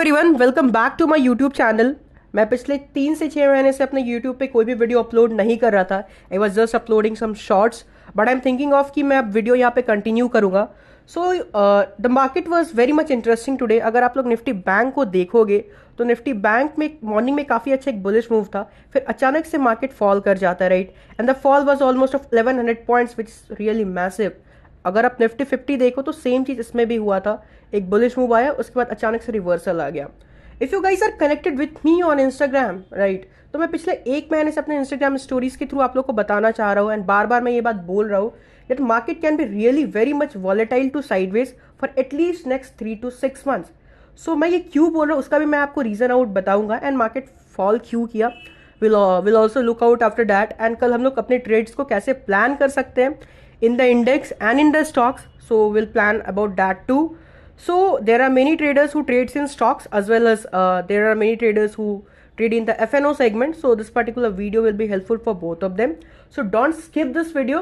Everyone, welcome back to my YouTube channel. मैं पिछले 3 से 6 महीने से अपने यूट्यूब पे कोई भी वीडियो अपलोड नहीं कर रहा था। I was just uploading some shorts, but I am thinking of कि मैं अब वीडियो यहाँ पे कंटिन्यू करूँगा। So the market was very much interesting today. अगर आप लोग निफ्टी बैंक को देखोगे तो निफ्टी बैंक में मॉर्निंग में काफ़ी अच्छा एक बुलिश मूव था, फिर अचानक से मार्केट फॉल कर जाता है, right. And the fall was almost of 1100 points which is really massive. अगर आप निफ्टी 50 देखो तो सेम चीज इसमें भी हुआ था, एक बुलिश मूव आया, उसके बाद अचानक से रिवर्सल आ गया। If you guys are connected with me on Instagram, right, तो मैं पिछले 1 महीने से अपने इंस्टाग्राम स्टोरीज के थ्रू आप लोग को बताना चाह रहा हूँ एंड बार बार मैं ये बात बोल रहा हूँ that market can be really very much volatile to sideways for at least next 3 to 6 months। सो मैं ये क्यों बोल रहा हूँ उसका भी मैं आपको रीजन आउट बताऊंगा एंड मार्केट फॉल क्यों किया, will also look out after that. And कल हम लोग अपने ट्रेड्स को कैसे प्लान कर सकते हैं in the index and in the stocks, so we'll plan about that too. So there are many traders who trades in stocks as well as there are many traders who trade in the FNO segment, so this particular video will be helpful for both of them. So don't skip this video,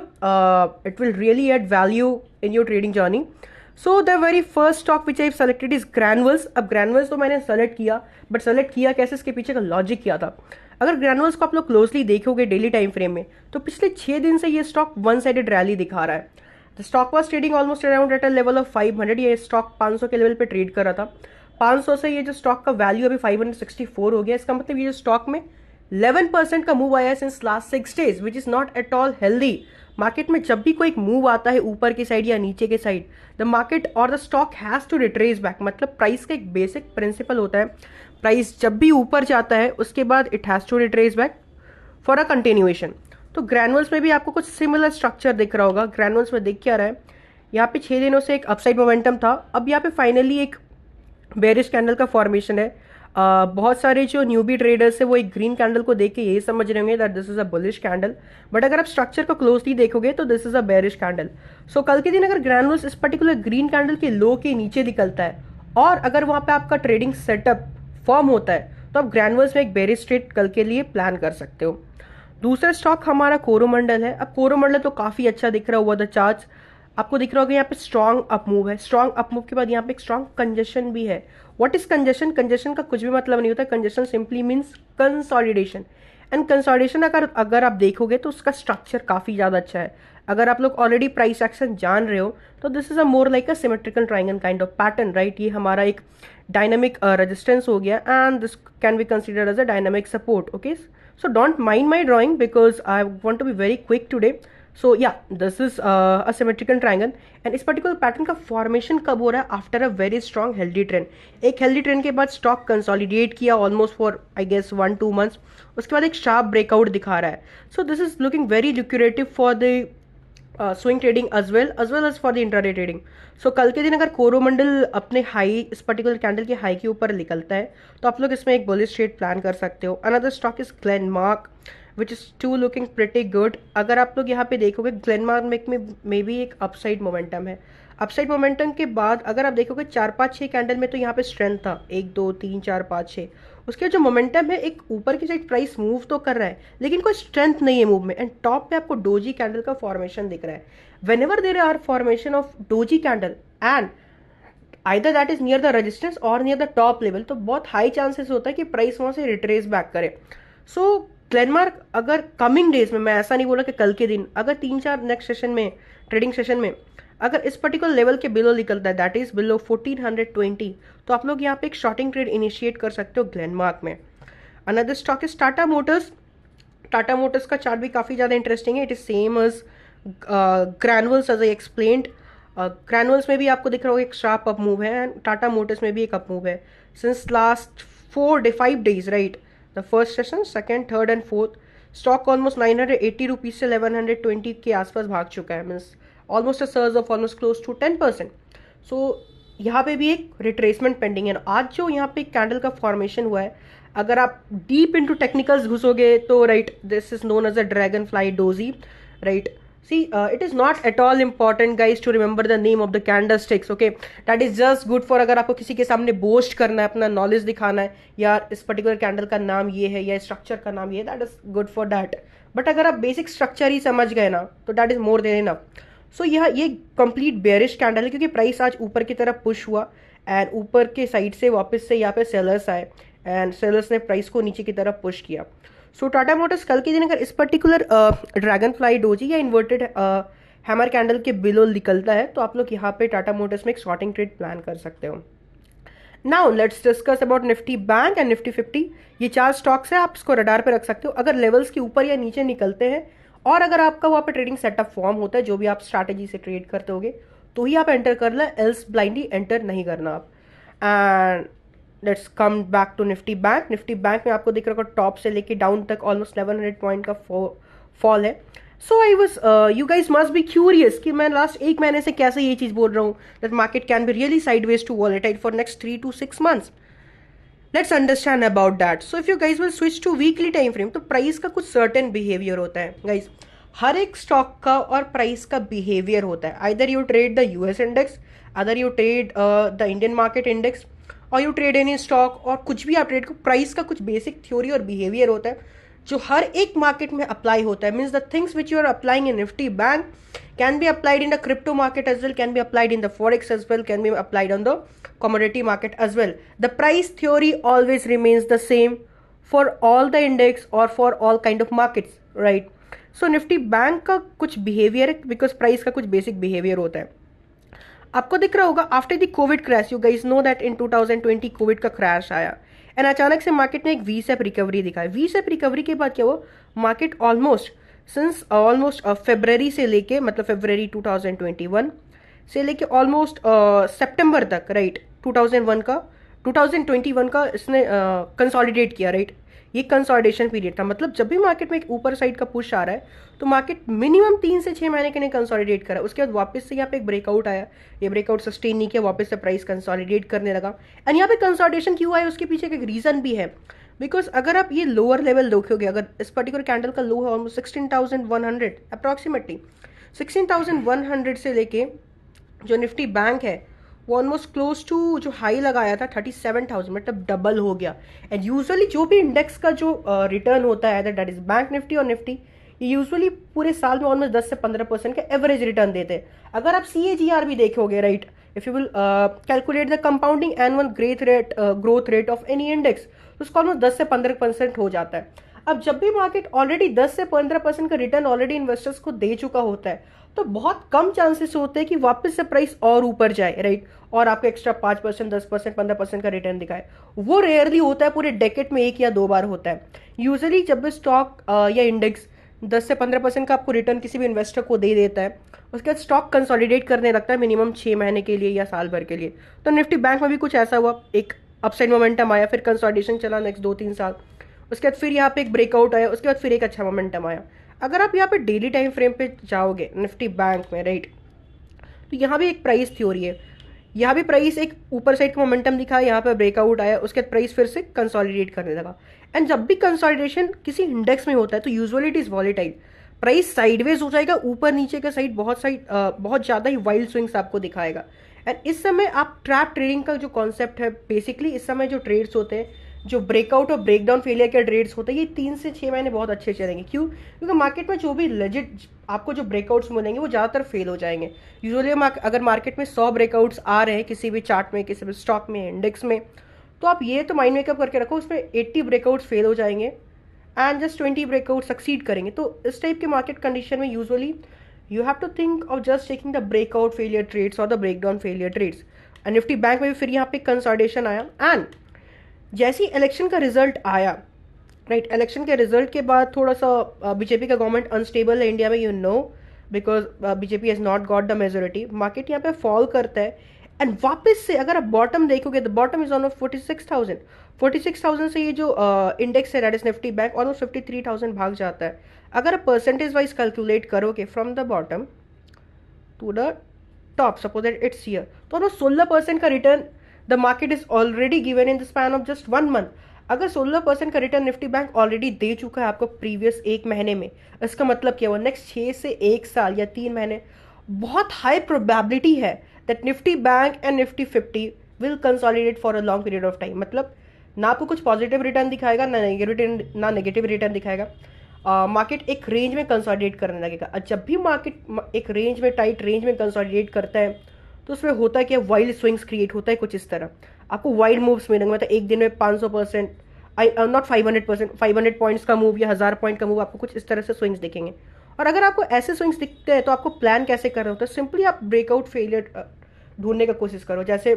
it will really add value in your trading journey. So the very first stock which I've selected is Granules। अब Granules तो मैंने select किया, but select किया कैसे, इसके पीछे का logic क्या था। अगर ग्रैनुअल्स को आप लोग क्लोजली देखोगे डेली टाइम फ्रेम में तो पिछले 6 दिन से ये स्टॉक वन साइडेड रैली दिखा रहा है। The stock was trading almost around at a level of 500। ये स्टॉक 500 के लेवल पे ट्रेड कर रहा था। 500 से ये जो स्टॉक का वैल्यू अभी 564 हो गया। इसका मतलब ये जो स्टॉक में 11% का मूव आया है since last 6 days, which is not at all healthy. Market में जब भी कोई मूव आता है ऊपर की साइड या नीचे के साइड, द मार्केट और the stock has to retrace back. मतलब प्राइस का एक बेसिक प्रिंसिपल होता है, प्राइस जब भी ऊपर जाता है उसके बाद it has to retrace back for a continuation. तो ग्रैनुअल्स में भी आपको कुछ सिमिलर स्ट्रक्चर दिख रहा होगा। ग्रैनुअल्स में देख क्या रहा है, यहाँ पे 6 दिनों से एक अपसाइड मोमेंटम था, अब यहाँ पे फाइनली एक बेरिश कैंडल का फॉर्मेशन है। बहुत सारे जो न्यूबी ट्रेडर्स है वो एक ग्रीन कैंडल को देख के यही समझ रहे होंगे that this is a bullish candle, but अगर आप स्ट्रक्चर को क्लोजली देखोगे तो this is a bearish candle. So कल के दिन अगर ग्रैनुअल्स इस पर्टिकुलर ग्रीन कैंडल के लो के नीचे निकलता है और अगर वहां पे आपका ट्रेडिंग सेटअप फॉर्म होता है तो आप ग्रैनुअल्स में एक बेरिश ट्रेड कल के लिए प्लान कर सकते हो। दूसरा स्टॉक हमारा कोरोमंडल है। अब कोरोमंडल तो काफी अच्छा दिख रहा हुआ द चार्ट, आपको दिख रहा होगा यहाँ पे स्ट्रॉन्ग अप मूव है। स्ट्रॉन्ग अप मूव के बाद यहाँ पे एक स्ट्रॉन्ग कंजेशन भी है। What is congestion? कंजेशन का कुछ भी मतलब नहीं होता। Congestion simply means consolidation. And consolidation अगर आप देखोगे तो उसका स्ट्रक्चर काफी ज्यादा अच्छा है। अगर आप लोग ऑलरेडी प्राइस एक्शन जान रहे हो तो this is a more like a symmetrical triangle kind of pattern, right. ये हमारा एक डायनामिक रेजिस्टेंस हो गया and this can be considered as a dynamic support. Okay, so don't mind my drawing because I want to be very quick today. So yeah, this is a symmetrical triangle and इस particular pattern का formation कब हो रहा है? After a very strong healthy trend। एक healthy trend के बाद stock consolidate किया almost for I guess 1-2 months, उसके बाद एक sharp breakout दिखा रहा है। So this is looking very lucrative for the swing trading as well as for the intraday trading। So कल के दिन अगर कोरोमंडल अपने हाई इस पर्टिकुलर कैंडल के हाई के ऊपर निकलता है तो आप लोग इसमें एक बुलिश ट्रेड प्लान कर सकते हो। Another stock is Glenmark which is to looking pretty good. अगर आप लोग यहाँ पे देखोगे ग्लेनमार्क में भी एक अपसाइड मोमेंटम है। अपसाइड मोमेंटम के बाद अगर आप देखोगे 4-5-6 कैंडल में तो यहाँ पे स्ट्रेंथ था 1 2 3 4 5 6। उसके जो मोमेंटम है एक ऊपर की साइड प्राइस मूव तो कर रहा है लेकिन कोई स्ट्रेंथ नहीं है मूव में। एंड टॉप पे आपको डोजी कैंडल का फॉर्मेशन दिख रहा है। Whenever there are formation of doji candle and either that is near the resistance और नियर द टॉप लेवल, तो बहुत हाई चांसेस होता है कि प्राइस वहां से रिट्रेस बैक करे। सो ग्लेनमार्क अगर कमिंग डेज में, मैं ऐसा नहीं बोला कि कल के दिन, अगर 3-4 नेक्स्ट सेशन में ट्रेडिंग सेशन में अगर इस पर्टिकुलर लेवल के बिलो निकलता है दैट इज बिलो 1420, तो आप लोग यहाँ पे एक शॉर्टिंग ट्रेड इनिशिएट कर सकते हो ग्लेनमार्क में। Another stock is Tata motors. Tata motors का चार्ट भी काफी ज्यादा इंटरेस्टिंग है। It is same as Granules as I explained. Granules में भी आपको दिख रहा होगा एक शार्प अप मूव है एंड टाटा मोटर्स में भी एक अप मूव है since last 4-5 days, right. The first session, second, third and fourth, stock almost 980 rupees से 1120 के आसपास भाग चुका है, means almost a surge of almost close to 10%। So यहाँ पे भी एक रिट्रेसमेंट पेंडिंग है। आज जो यहाँ पे कैंडल का फॉर्मेशन हुआ है, अगर आप डीप इनटू टेक्निकल्स घुसोगे तो right this is known as a dragonfly doji, right. See, it is not at all important guys to remember the name of the candlesticks, okay? That is just good for अगर आपको किसी के सामने boast करना है, अपना knowledge दिखाना है, यार इस पर्टिकुलर कैंडल का नाम ये है या स्ट्रक्चर का नाम ये है, that is good for that. But अगर आप बेसिक स्ट्रक्चर ही समझ गए ना तो that is more than enough. So ये कंप्लीट बेयरिश कैंडल है क्योंकि प्राइस आज ऊपर की तरफ पुश हुआ एंड ऊपर के साइड से वापस से यहाँ पे सेलर्स आए एंड सेलर्स ने प्राइस को नीचे की तरफ पुश किया। सो टाटा मोटर्स कल के दिन अगर इस पर्टिकुलर ड्रैगन फ्लाई डोजी या इन्वर्टेड हैमर कैंडल के बिलो निकलता है तो आप लोग यहाँ पे टाटा मोटर्स में एक शॉर्टिंग ट्रेड प्लान कर सकते हो। Now let's discuss about Nifty bank and Nifty 50। ये 4 स्टॉक्स है, आप इसको रडार पे रख सकते हो। अगर लेवल्स के ऊपर या नीचे निकलते हैं और अगर आपका वहाँ पे ट्रेडिंग सेटअप फॉर्म होता है, जो भी आप स्ट्रैटेजी से ट्रेड करते होगे, तो ही आप एंटर कर लें, एल्स ब्लाइंडली एंटर नहीं करना आप। And let's come back to Nifty bank. Nifty bank में आपको दिख रहा होगा टॉप से लेके डाउन तक ऑलमोस्ट 1100 पॉइंट का फॉल है। So I was you guys must be curious कि मैं लास्ट एक महीने से कैसे ये चीज बोल रहा हूँ that market can be really sideways to volatile for next 3 to 6 months। Let's understand about that. So if you guys will switch to weekly time frame, तो प्राइस का कुछ सर्टेन बिहेवियर होता है गाइज। हर एक स्टॉक का और price का behaviour होता है। Either you trade the US index, other you trade the Indian market index, और यू ट्रेड एनी स्टॉक, और कुछ भी आप ट्रेड को, प्राइस का कुछ बेसिक थ्योरी और बिहेवियर होता है जो हर एक मार्केट में अप्लाई होता है। Means the things which you are applying in Nifty bank can be applied in the crypto market as well, can be applied in the forex as well, can be applied on the commodity market as well. The price theory always remains the same for all the index or for all kind of markets, right? So Nifty bank का कुछ behavior है because price का कुछ basic behavior होता है। आपको दिख रहा होगा after the Covid crash, you guys know that in 2020 Covid का क्रैश आया एंड अचानक से मार्केट ने एक वी शेप रिकवरी दिखाई। वी शेप रिकवरी के बाद क्या हुआ, मार्केट ऑलमोस्ट फरवरी से लेके, मतलब फरवरी 2021 से लेके ऑलमोस्ट सितंबर तक, राइट, 2021 का इसने कंसोलिडेट किया, राइट। ये कंसोलिडेशन पीरियड था, मतलब जब भी मार्केट में एक ऊपर साइड का पुश आ रहा है तो मार्केट मिनिमम 3 से 6 महीने के लिए कंसोलिडेट करा। उसके बाद वापस से यहाँ पे एक ब्रेकआउट आया, ये ब्रेकआउट सस्टेन नहीं किया, वापस से प्राइस कंसोलिडेट करने लगा। एंड यहाँ पे कंसोलिडेशन क्यों आया, उसके पीछे एक रीजन भी है। बिकॉज अगर आप ये लोअर लेवल देखोगे, अगर इस पर्टिकुलर कैंडल का लो है ऑलमोस्ट 16,100 अप्रॉक्सीमेटली, 16,100 से लेके जो निफ्टी बैंक है वो ऑलमोस्ट क्लोज टू जो हाई लगाया था 37,000, मतलब डबल हो गया। एंड यूजुअली जो भी इंडेक्स का जो रिटर्न होता है दैट इज बैंक निफ्टी और निफ्टी, ये यूजुअली पूरे साल में ऑलमोस्ट 10 से 15% का एवरेज रिटर्न देते हैं। अगर आप CAGR भी देखोगे, right, if you will calculate the compounding annual growth rate of any index, तो उसका ऑलमोस्ट 10 से 15% हो जाता है। अब जब भी मार्केट ऑलरेडी 10 से 15% का रिटर्न ऑलरेडी इन्वेस्टर्स को दे चुका होता है, तो बहुत कम चांसेस होते हैं कि वापस से प्राइस और ऊपर जाए, राइट, और आपको एक्स्ट्रा 5%, 10%, 15% का रिटर्न दिखाए। वो रेयरली होता है, पूरे डेकेड में 1 या 2 बार होता है। यूजुअली जब भी स्टॉक या इंडेक्स 10 से 15% का आपको रिटर्न किसी भी इन्वेस्टर को दे देता है, उसके बाद स्टॉक कंसोलिडेट करने लगता है मिनिमम 6 महीने के लिए या साल भर के लिए। तो निफ्टी बैंक में भी कुछ ऐसा हुआ, एक अपसाइड मोमेंटम आया, फिर कंसोलिडेशन चला नेक्स्ट 2-3 साल, उसके बाद फिर यहाँ पे एक ब्रेकआउट आया, उसके बाद फिर एक अच्छा मोमेंटम आया। अगर आप यहाँ पे डेली टाइम फ्रेम पे जाओगे निफ्टी बैंक में, राइट, तो यहाँ भी एक प्राइस थ्योरी है। यहाँ भी प्राइस एक ऊपर साइड का मोमेंटम दिखा, यहाँ पे ब्रेकआउट आया, उसके बाद प्राइस फिर से कंसोलिडेट करने लगा। एंड जब भी कंसोलिडेशन किसी इंडेक्स में होता है तो usually it is volatile, price sideways हो जाएगा, ऊपर नीचे का साइड बहुत ज़्यादा ही वाइल्ड स्विंग्स आपको दिखाएगा। एंड इस समय आप ट्रैप ट्रेडिंग का जो कॉन्सेप्ट है, बेसिकली इस समय जो ट्रेड्स होते हैं, जो ब्रेकआउट और ब्रेकडाउन फेलियर के ट्रेड्स होते हैं, ये 3 से 6 महीने बहुत अच्छे चलेंगे। क्यों? क्योंकि मार्केट में जो भी लेजिट आपको जो ब्रेकआउट्स मिलेंगे वो ज़्यादातर फेल हो जाएंगे। यूजुअली अगर मार्केट में 100 ब्रेकआउट्स आ रहे हैं किसी भी चार्ट में, किसी भी स्टॉक में, इंडेक्स में, तो आप ये तो माइंड मेकअप करके रखो उसमें 80 ब्रेकआउट्स फेल हो जाएंगे एंड जस्ट 20 ब्रेकआउट सक्सीड करेंगे। तो इस टाइप के मार्केट कंडीशन में usually you have to think of just taking the breakout failure trades और the breakdown failure trades. And Nifty bank में भी फिर यहाँ पे कंसोलिडेशन आया। एंड जैसे ही इलेक्शन का रिजल्ट आया, राइट, इलेक्शन के रिजल्ट के बाद थोड़ा सा बीजेपी का गवर्नमेंट अनस्टेबल है इंडिया में, you know, because BJP has not got the majority. Market यहाँ पे फॉल करता है एंड वापस से अगर आप बॉटम देखोगे, द बॉटम इज ऑन 46,000 से ये जो इंडेक्स है that is Nifty bank almost 53,000 भाग जाता है। अगर आप परसेंटेज वाइज कैलकुलेट करोगे from the bottom to the top, suppose that it's here, तो ऑलमोस्ट 16% का return the market is already given in the span of just 1 month. अगर 16% का रिटर्न निफ्टी बैंक ऑलरेडी दे चुका है आपको प्रीवियस 1 महीने में, इसका मतलब क्या हुआ, नेक्स्ट 6 से 1 साल या 3 महीने बहुत हाई प्रोबेबिलिटी है that Nifty bank and Nifty 50 will consolidate for a long period of time. मतलब ना आपको कुछ पॉजिटिव रिटर्न दिखाएगा, ना नेगेटिव रिटर्न दिखाएगा। मार्केट एक रेंज में कंसोलिडेट करने लगेगा। जब भी मार्केट एक रेंज में, टाइट रेंज में कंसोलिडेट करता है, तो उसमें होता है कि वाइल्ड स्विंग्स क्रिएट होता है कुछ इस तरह, आपको वाइल्ड मूव्स मिलेंगे, मतलब एक दिन में 500%, आई नॉट 500%, 500 पॉइंट्स का मूव या 1000 पॉइंट का मूव, आपको कुछ इस तरह से स्विंग्स दिखेंगे। और अगर आपको ऐसे स्विंग्स दिखते हैं तो आपको प्लान कैसे करना होता है, सिंपली आप ब्रेकआउट फेलियर ढूंढने का कोशिश करो। जैसे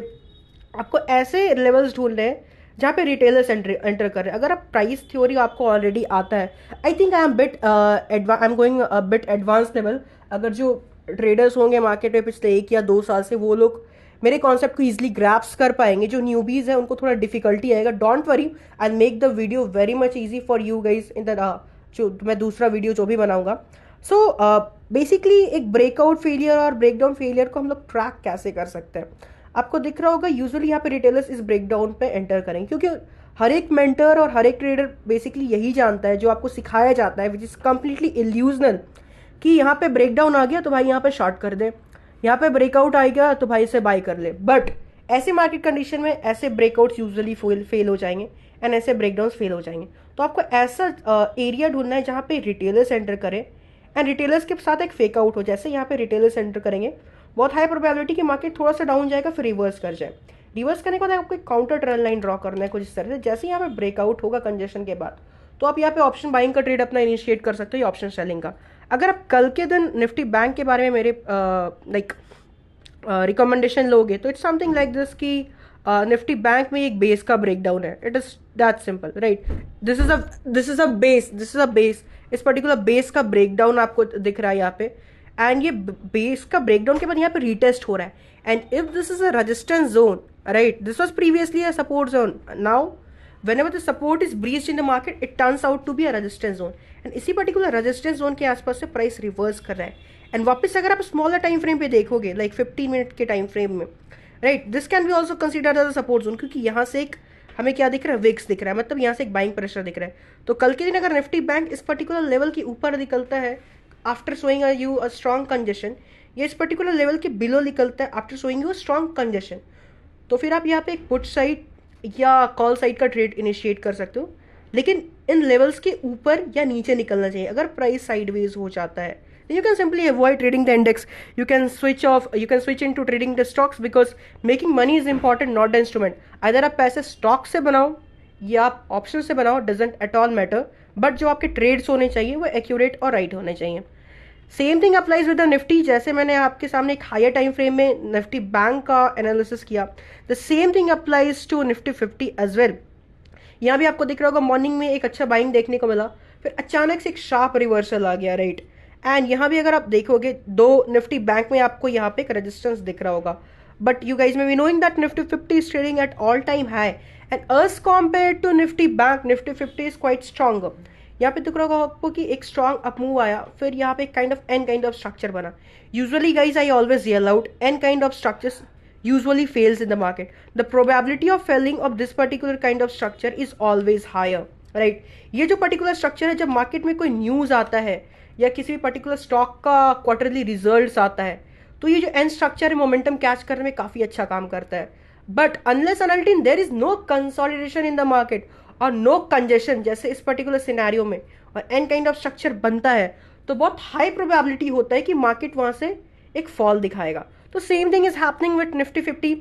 आपको ऐसे लेवल्स ढूंढने हैं जहाँ पे रिटेलर्स एंटर कर रहे हैं। अगर आप प्राइस थ्योरी आपको ऑलरेडी आता है, I think I am going bit advance level. अगर जो ट्रेडर्स होंगे मार्केट में पिछले 1 या 2 साल से, वो लोग मेरे कॉन्सेप्ट को इजीली ग्रैप्स कर पाएंगे। जो न्यूबीज है उनको थोड़ा डिफिकल्टी आएगा। Don't worry, I make the video very much easy for you guys in the जो मैं दूसरा वीडियो जो भी बनाऊंगा। सो बेसिकली एक ब्रेकआउट फेलियर और ब्रेकडाउन फेलियर को हम लोग ट्रैक कैसे कर सकते हैं, आपको दिख रहा होगा यूजुअली यहाँ पे रिटेलर्स इस ब्रेकडाउन पे एंटर करेंगे, क्योंकि हर एक मेंटर और हर एक ट्रेडर बेसिकली यही जानता है जो आपको सिखाया जाता है, विच इज कम्प्लीटली इल्यूजनल, कि यहाँ पे ब्रेकडाउन आ गया तो भाई यहाँ पे शॉर्ट कर दे, यहाँ पे ब्रेकआउट आएगा तो भाई इसे बाय कर ले। बट ऐसे मार्केट कंडीशन में ऐसे ब्रेकआउट्स यूजुअली फेल हो जाएंगे एंड ऐसे ब्रेकडाउन्स फेल हो जाएंगे। तो आपको ऐसा एरिया ढूंढना है जहाँ पे रिटेलर्स एंटर करें एंड रिटेलर्स के साथ एक फेक आउट हो। जैसे यहाँ पे रिटेलर्स एंटर करेंगे, बहुत हाई प्रोबेबिलिटी कि मार्केट थोड़ा सा डाउन जाएगा फिर रिवर्स कर जाए। रिवर्स करने के बाद आपको एक काउंटर ट्रेंड लाइन ड्रॉ करना है कुछ इस तरह से। जैसे यहाँ पे ब्रेकआउट होगा कंजेशन के बाद, तो आप यहाँ पे ऑप्शन बाइंग का ट्रेड अपना इनिशिएट कर सकते हो या ऑप्शन सेलिंग का। अगर आप कल के दिन निफ्टी बैंक के बारे में मेरे लाइक रिकमेंडेशन लोगे तो इट्स समथिंग लाइक दिस कि निफ्टी बैंक में एक बेस का ब्रेकडाउन है। It is that simple, right. This is a base. इस पर्टिकुलर बेस का ब्रेकडाउन आपको दिख रहा है यहाँ पे, एंड ये बेस का ब्रेकडाउन के बाद यहाँ पे रीटेस्ट हो रहा है। And if this is a resistance zone, right, this was previously a support zone, now whenever the support is breached in the market, it turns out to be a resistance zone, and इसी particular resistance zone के आसपास से price reverse कर रहा है। And वापस अगर आप स्मॉलर टाइम फ्रेम पे देखोगे, लाइक 15 मिनट के टाइम फ्रेम में, right, this can be also considered as a support zone, क्योंकि यहाँ से एक हमें क्या दिख रहा है, विक्स दिख रहा है, मतलब यहाँ से एक बाइंग प्रेशर दिख रहा है। तो कल के दिन अगर निफ्टी बैंक इस पर्टिकुलर लेवल के ऊपर निकलता है after showing you a strong congestion, या इस पर्टिकुलर लेवल के बिलो निकलता है after showing you a strong congestion, तो फिर आप यहाँ पे एक पुट साइड या कॉल साइड का ट्रेड इनिशिएट कर सकते हो। लेकिन इन लेवल्स के ऊपर या नीचे निकलना चाहिए। अगर प्राइस साइडवेज हो जाता है, you can simply avoid trading the index. You can switch into trading the stocks, because making money is important, not the instrument. either आप पैसे स्टॉक से बनाओ या आप ऑप्शन से बनाओ, doesn't at all matter, but जो आपके ट्रेड्स होने चाहिए वो एक्यूरेट और राइट होने चाहिए। Same thing applies with the Nifty. जैसे मैंने आपके सामने एक हायर टाइम फ्रेम में निफ्टी बैंक का एनालिसिस किया, the same thing applies to Nifty 50 as well. यहाँ भी आपको दिख रहा होगा मॉर्निंग में एक अच्छा बाइंग देखने को मिला, फिर अचानक से एक शार्प रिवर्सल आ गया, राइट। एंड यहाँ भी अगर आप देखोगे दो निफ्टी बैंक में आपको यहाँ पे एक रेजिस्टेंस दिख रहा होगा, but you guys may be knowing that Nifty 50 is trading at all time high, and as compared to Nifty bank, Nifty 50 is quite strong. यहाँ पे दिख रहा होगा आपको कि एक स्ट्रॉन्ग अप मूव आया, फिर यहाँ पे काइंड ऑफ स्ट्रक्चर बना। Usually guys I always yell out N kind of structures usually fails in the market. The probability of failing of this particular kind of structure is always higher, right? ये जो particular structure है, जब market में कोई news आता है या किसी भी पर्टिकुलर स्टॉक का क्वार्टरली रिजल्ट्स आता है, तो ये जो एन स्ट्रक्चर है मोमेंटम कैच करने में काफी अच्छा काम करता है। But unless and until there is no consolidation in the market और नो कंजेशन, जैसे इस पर्टिकुलर सिनेरियो में, और एन काइंड ऑफ स्ट्रक्चर बनता है, तो बहुत हाई प्रोबेबिलिटी होता है कि मार्केट वहां से एक फॉल दिखाएगा। तो same thing is happening with Nifty 50।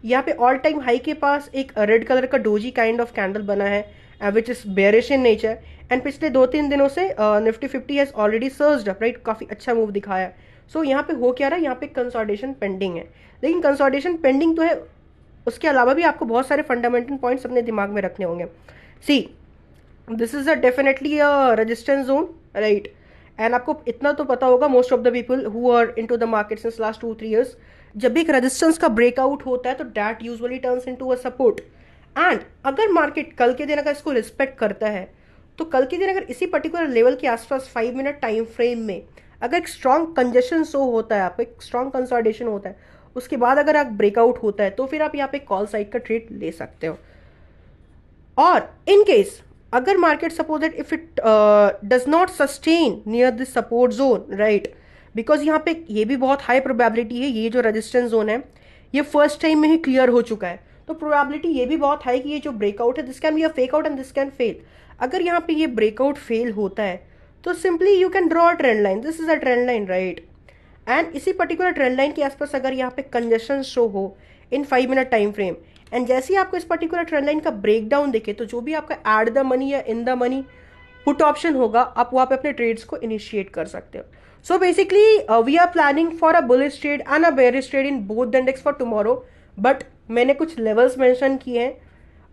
यहाँ पे ऑल टाइम हाई के पास एक रेड कलर का डोजी काइंड ऑफ कैंडल बना है which is bearish in nature, and पिछले 2-3 दिनों से Nifty 50 has already surged up, right, काफी अच्छा मूव दिखाया। सो यहाँ पे हो क्या रहा है, यहाँ पे कंसोलिडेशन पेंडिंग है। लेकिन कंसोलिडेशन पेंडिंग तो है, उसके अलावा भी आपको बहुत सारे फंडामेंटल पॉइंट्स अपने दिमाग में रखने होंगे। See, this is a definitely a resistance zone, right, and आपको इतना तो पता होगा, most of the people who are into the market since last 2-3 years, जब भी एक रेजिस्टेंस का ब्रेकआउट होता है तो that usually turns into a support. And अगर मार्केट कल के दिन अगर इसको रिस्पेक्ट करता है, तो कल के दिन अगर इसी पर्टिकुलर लेवल के आसपास 5 मिनट टाइम फ्रेम में अगर एक स्ट्रॉन्ग कंजेशन शो होता है, आपको एक स्ट्रॉन्ग कंसोलिडेशन होता है, उसके बाद अगर आप ब्रेकआउट होता है, तो फिर आप यहाँ पे कॉल साइड का ट्रेड ले सकते हो। और इन केस अगर market suppose that if it does not sustain near this support zone, right, because यहाँ पे ये भी बहुत हाई प्रोबेबिलिटी है, ये जो रेजिस्टेंस जोन है ये फर्स्ट टाइम में ही क्लियर हो चुका है, तो प्रोबेबिलिटी ये भी बहुत हाई कि ये जो ब्रेकआउट है this can be a fake out and this can fail. अगर यहाँ पे ये ब्रेकआउट फेल होता है तो simply you can draw a trend line, this is a trend line, right, and इसी पर्टिकुलर ट्रेंड लाइन के आसपास अगर यहाँ पे कंजेशन शो हो इन 5 मिनट टाइम फ्रेम, एंड जैसे ही आपको इस पर्टिकुलर ट्रेंड लाइन का ब्रेकडाउन दिखे, तो जो भी आपका एड द मनी या in the money put option होगा, आप वहाँ पे अपने ट्रेड्स को इनिशिएट कर सकते हो. So basically we are planning for a bullish trade and a bearish trade in both the index for tomorrow. But मैंने कुछ लेवल्स मेंशन किए हैं,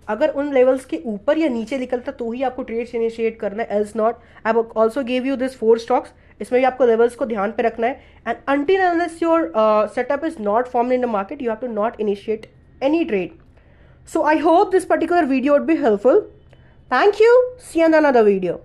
अगर उन लेवल्स के ऊपर या नीचे निकलता तो ही आपको ट्रेड्स इनिशिएट करना है, else not. I also give you this 4 stocks, इसमें भी आपको लेवल्स को ध्यान पे रखना है. And until unless your setup is not formed in the market, you have to not initiate any trade. So I hope this particular video would be helpful. Thank you. See you in another video.